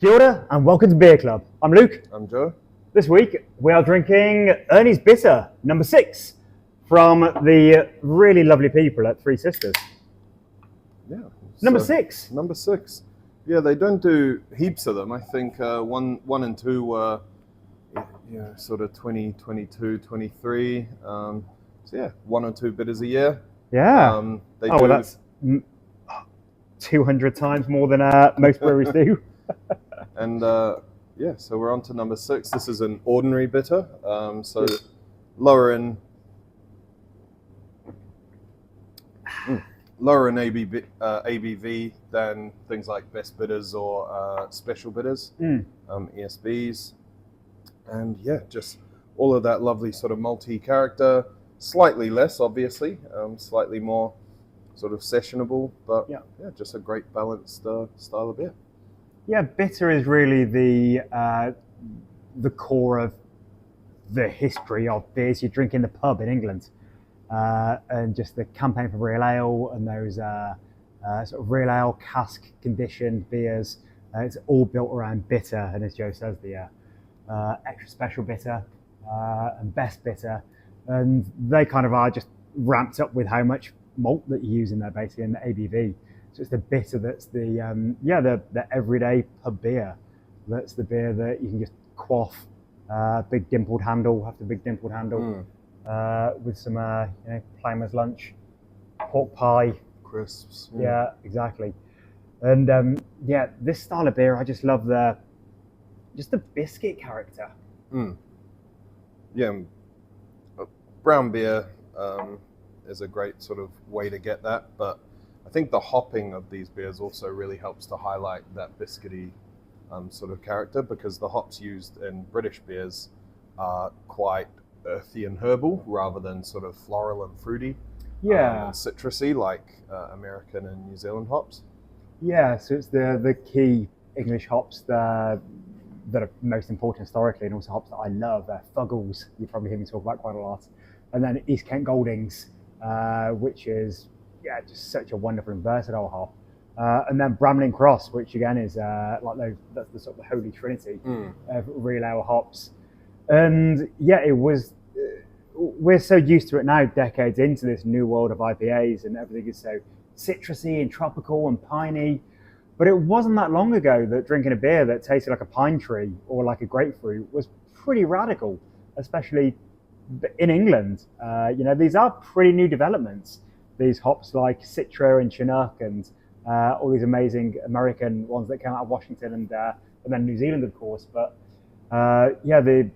Kia ora and welcome to Beer Club. I'm Luke. I'm Joe. This week we are drinking Ernie's Bitter, number 6, from the really lovely people at Three Sisters. Yeah. Number 6. Number 6. Yeah, they don't do heaps of them. I think one and two were sort of 2022, 23. So yeah, 1 or 2 bitters a year. Yeah. Well, that's 200 times more than most breweries do. And so we're on to number 6. This is an ordinary bitter, so lower in ABV than things like best bitters or special bitters, ESBs, and yeah, just all of that lovely sort of malty character. Slightly less, obviously, slightly more sort of sessionable, but yeah, just a great balanced style of beer. Yeah, bitter is really the core of the history of beers you drink in the pub in England, and just the campaign for real ale and those sort of real ale cask conditioned beers. It's all built around bitter, and as Joe says, the extra special bitter and best bitter, and they kind of are just ramped up with how much malt that you use in there, basically, and the ABV. So it's the bitter that's the everyday pub beer. That's the beer that you can just quaff, big dimpled handle after big dimpled handle, with some Plymouth lunch, pork pie, crisps. Yeah, exactly. And this style of beer, I just love the biscuit character. Yeah, brown beer is a great sort of way to get that, but I think the hopping of these beers also really helps to highlight that biscuity sort of character, because the hops used in British beers are quite earthy and herbal rather than sort of floral and fruity, and citrusy like American and New Zealand hops. Yeah, so it's the key English hops that are most important historically, and also hops that I love. Fuggles, you probably hear me talk about quite a lot, and then East Kent Goldings, which is just such a wonderful and versatile hop. And then Bramley and Cross, which again is that's the sort of the holy trinity of real ale hops. And we're so used to it now, decades into this new world of IPAs, and everything is so citrusy and tropical and piney. But it wasn't that long ago that drinking a beer that tasted like a pine tree or like a grapefruit was pretty radical, especially in England. These are pretty new developments. These hops like Citra and Chinook and all these amazing American ones that came out of Washington and then New Zealand, of course. But the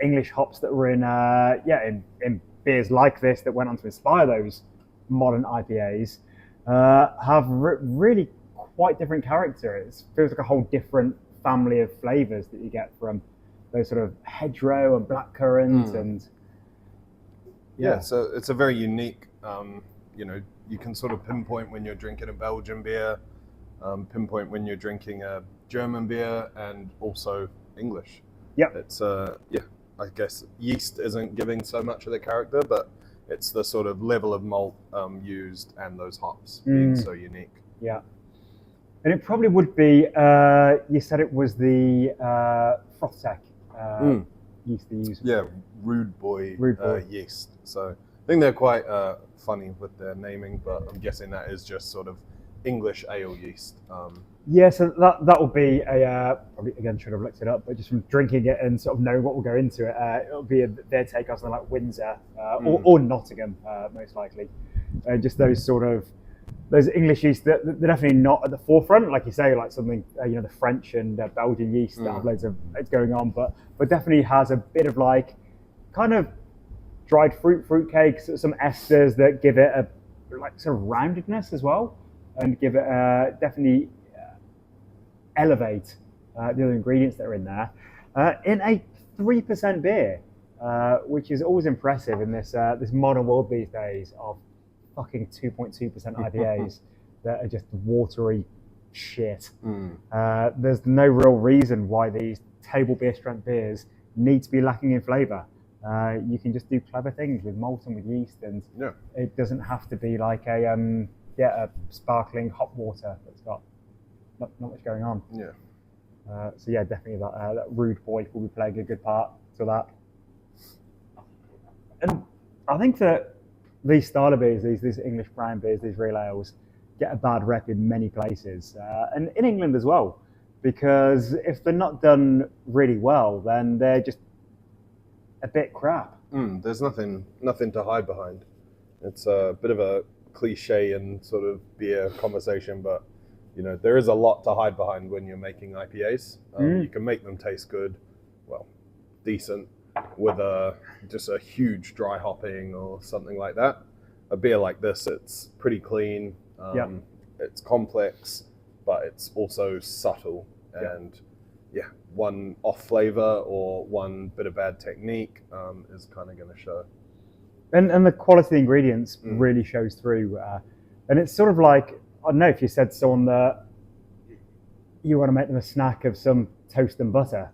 English hops that were in beers like this that went on to inspire those modern IPAs have really quite different character. It feels like a whole different family of flavors that you get from those sort of hedgerow and blackcurrant and so it's a very unique. You can sort of pinpoint when you're drinking a Belgian beer, pinpoint when you're drinking a German beer, and also English. Yeah, it's I guess yeast isn't giving so much of the character, but it's the sort of level of malt used and those hops being so unique. Yeah, and it probably would be. You said it was the Frothtech yeast they use. Yeah, Rude Boy yeast. So I think they're quite funny with their naming, but I'm guessing that is just sort of English ale yeast. So that will be probably, again, should have looked it up, but just from drinking it and sort of knowing what will go into it, it'll be their take on something like Windsor or Nottingham, most likely. Just those English yeast that they're definitely not at the forefront, like you say, like something the French and Belgian yeast that have loads of it's going on, but definitely has a bit of like kind of dried fruit cakes, some esters that give it a like sort of roundedness as well, and give it definitely elevate the other ingredients that are in there in a 3% beer, which is always impressive in this modern world these days of fucking 2.2% IPAs that are just watery shit. There's no real reason why these table beer strength beers need to be lacking in flavour. You can just do clever things with malt and with yeast, and it doesn't have to be like a sparkling hot water that's got not much going on. Yeah. So yeah, definitely that rude boy will be playing a good part to that. And I think that these style of beers, these English brown beers, these real ales, get a bad rep in many places, and in England as well, because if they're not done really well, then they're just a bit crap. There's nothing to hide behind. It's a bit of a cliche and sort of beer conversation, but there is a lot to hide behind when you're making IPAs. You can make them taste good, well, decent, with just a huge dry hopping or something like that. A beer like this, it's pretty clean. It's complex, but it's also subtle. And one off flavor or one bit of bad technique is kind of going to show. And the quality of the ingredients really shows through. And it's sort of like, I don't know, if you said to someone that you want to make them a snack of some toast and butter,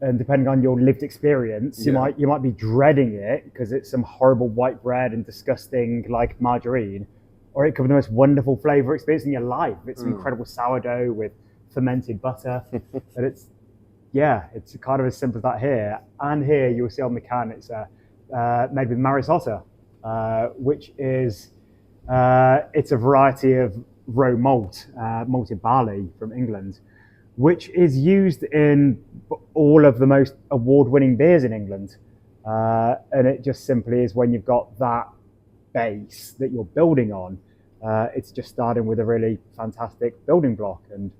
and depending on your lived experience, you might be dreading it because it's some horrible white bread and disgusting like margarine, or it could be the most wonderful flavor experience in your life. It's incredible sourdough with fermented butter, and it's kind of as simple as that here. And here you'll see on the can it's made with Marisotta, which is it's a variety of row malt, malted barley from England, which is used in all of the most award-winning beers in England. And it just simply is when you've got that base that you're building on, it's just starting with a really fantastic building block. And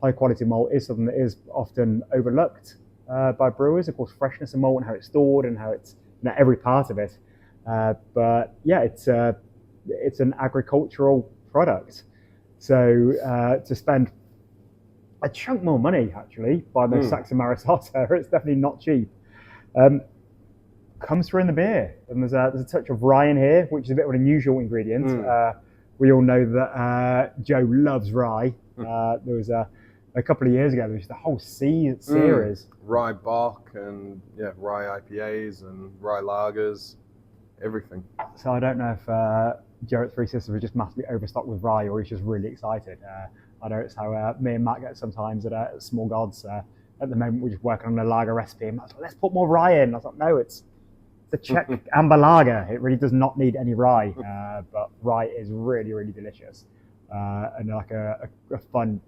high quality malt is something that is often overlooked by brewers. Of course, freshness of malt and how it's stored and how it's every part of it. But yeah, it's an agricultural product. So to spend a chunk more money actually by those sacks of Marisotta, it's definitely not cheap. Comes through in the beer, and there's a touch of rye in here, which is a bit of an unusual ingredient. We all know that Joe loves rye. There was a couple of years ago, there was the whole series. Rye bark and rye IPAs and rye lagers, everything. So I don't know if Joe at Three Sisters was just massively overstocked with rye, or he's just really excited. I know it's how me and Matt get sometimes at Small Gods. At the moment, we're just working on a lager recipe, and I was like, let's put more rye in. I was like, no, it's the Czech amber lager. It really does not need any rye, but rye is really, really delicious, and like a fun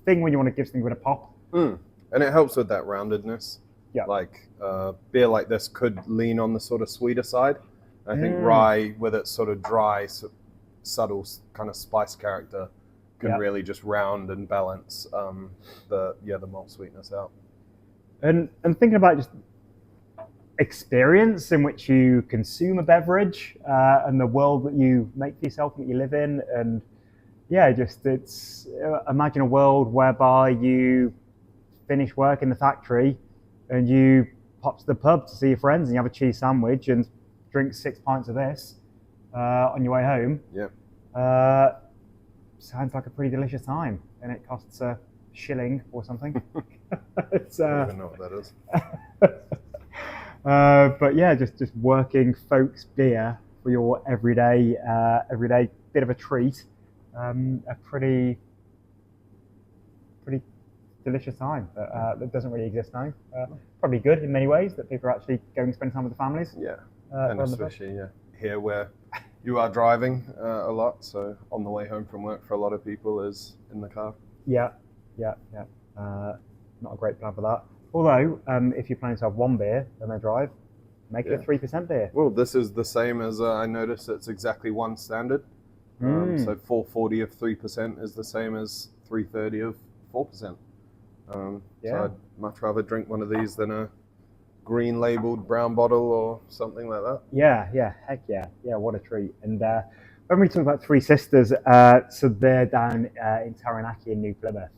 thing when you want to give something with a pop. And it helps with that roundedness. Like beer like this could lean on the sort of sweeter side. I think rye, with its sort of dry, subtle kind of spice character, can really just round and balance the malt sweetness out. And thinking about just experience in which you consume a beverage and the world that you make for yourself and that you live in, and it's imagine a world whereby you finish work in the factory and you pop to the pub to see your friends and you have a cheese sandwich and drink 6 pints of this on your way home. Sounds like a pretty delicious time, and it costs a shilling or something. I don't even know what that is. But yeah, just working folks beer for your everyday bit of a treat. A pretty delicious time that doesn't really exist now. Probably good in many ways that people are actually going to spend time with the families. And especially here where you are driving a lot, so on the way home from work for a lot of people is in the car. Not a great plan for that. Although, if you're planning to have one beer and then drive, make it a 3% beer. Well, this is the same as I noticed. It's exactly one standard. So 440 of 3% is the same as 330 of 4%. So I'd much rather drink one of these than a green labeled brown bottle or something like that. Heck yeah, what a treat. And when we talk about Three Sisters, so they're down in Taranaki in New Plymouth,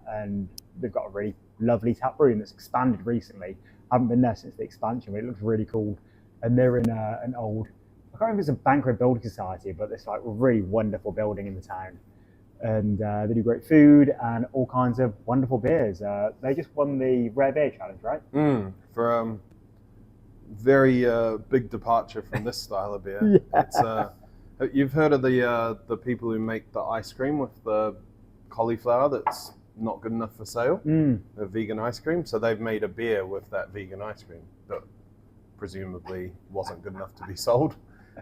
and they've got a really lovely tap room that's expanded recently. I haven't been there since the expansion, but it looks really cool. And they're in an old, I can't remember if it's a Banquet Building Society, but it's like a really wonderful building in the town. And they do great food and all kinds of wonderful beers. They just won the Rare Beer Challenge, right? For very big departure from this style of beer. It's, you've heard of the people who make the ice cream with the cauliflower that's not good enough for sale, the vegan ice cream. So they've made a beer with that vegan ice cream that presumably wasn't good enough to be sold.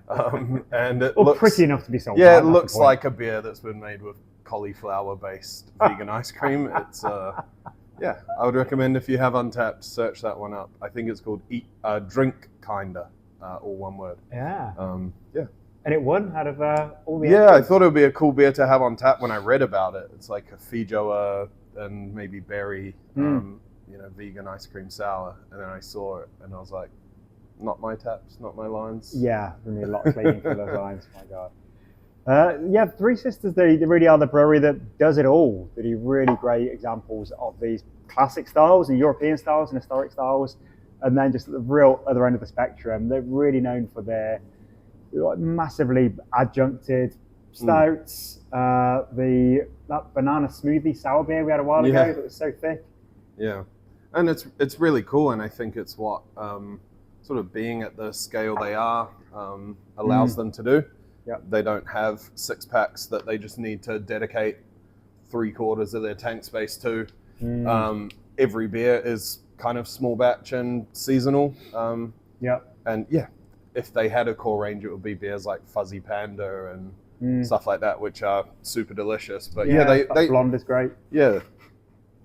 And it looks pretty enough to be sold. Yeah, right? it looks like a beer that's been made with cauliflower-based vegan ice cream. It's yeah, I would recommend if you have Untapped, search that one up. I think it's called Drink Kinda, all one word. Yeah. Yeah. And it won out of all the. Yeah, entrants. I thought it would be a cool beer to have on tap when I read about it. It's like a feijoa and maybe berry, vegan ice cream sour. And then I saw it and I was like, not my taps, not my lines. Yeah, we need a lot of cleaning for those lines. My God. Yeah, Three Sisters, they really are the brewery that does it all. They do really great examples of these classic styles and European styles and historic styles. And then just at the real other end of the spectrum, they're really known for their massively adjuncted stouts. That banana smoothie sour beer we had a while ago that was so thick. Yeah, and it's really cool, and I think it's what sort of being at the scale they are allows them to do. Yep. They don't have 6-packs that they just need to dedicate 3/4 of their tank space to. Every beer is kind of small batch and seasonal. And yeah, if they had a core range, it would be beers like Fuzzy Panda and stuff like that, which are super delicious. But they blonde is great. Yeah,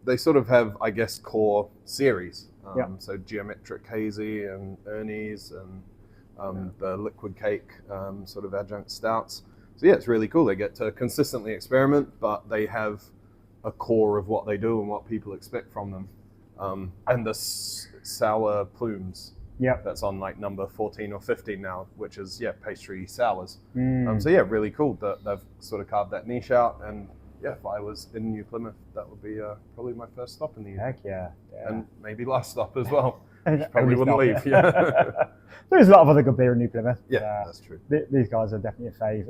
they sort of have, I guess, core series. So Geometric Hazy and Ernie's and the Liquid Cake sort of adjunct stouts. So yeah, it's really cool. They get to consistently experiment, but they have a core of what they do and what people expect from them. And the sour plumes. Yeah, that's on like number 14 or 15 now, which is pastry sours. So yeah, really cool that they've sort of carved that niche out. And yeah, if I was in New Plymouth, that would be probably my first stop in the UK. Heck yeah. And maybe last stop as well. Probably Probably wouldn't leave. Yeah, there's a lot of other good beer in New Plymouth. yeah, that's true. These guys are definitely a fave,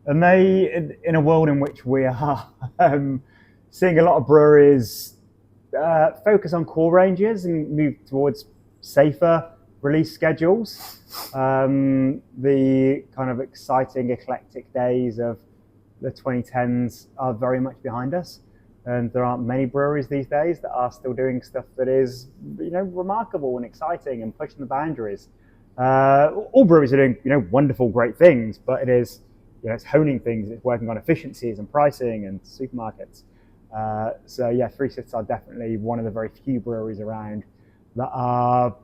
and they in a world in which we are seeing a lot of breweries focus on core ranges and move towards safer release schedules. The kind of exciting, eclectic days of the 2010s are very much behind us, and there aren't many breweries these days that are still doing stuff that is, remarkable and exciting and pushing the boundaries. All breweries are doing, wonderful, great things, but it is, it's honing things. It's working on efficiencies and pricing and supermarkets. So yeah, Three Sisters are definitely one of the very few breweries around that are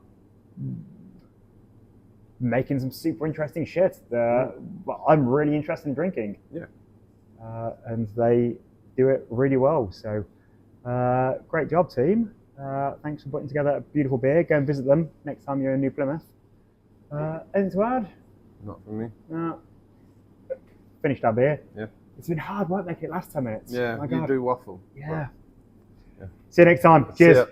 making some super interesting shit that I'm really interested in drinking. Yeah. And they do it really well. So great job, team. Thanks for putting together a beautiful beer. Go and visit them next time you're in New Plymouth. Anything to add? Not for me. Finished our beer. Yeah. It's been hard work making it last 10 minutes. Yeah, My you God. do waffle. Yeah. Yeah. See you next time. See Cheers. ya.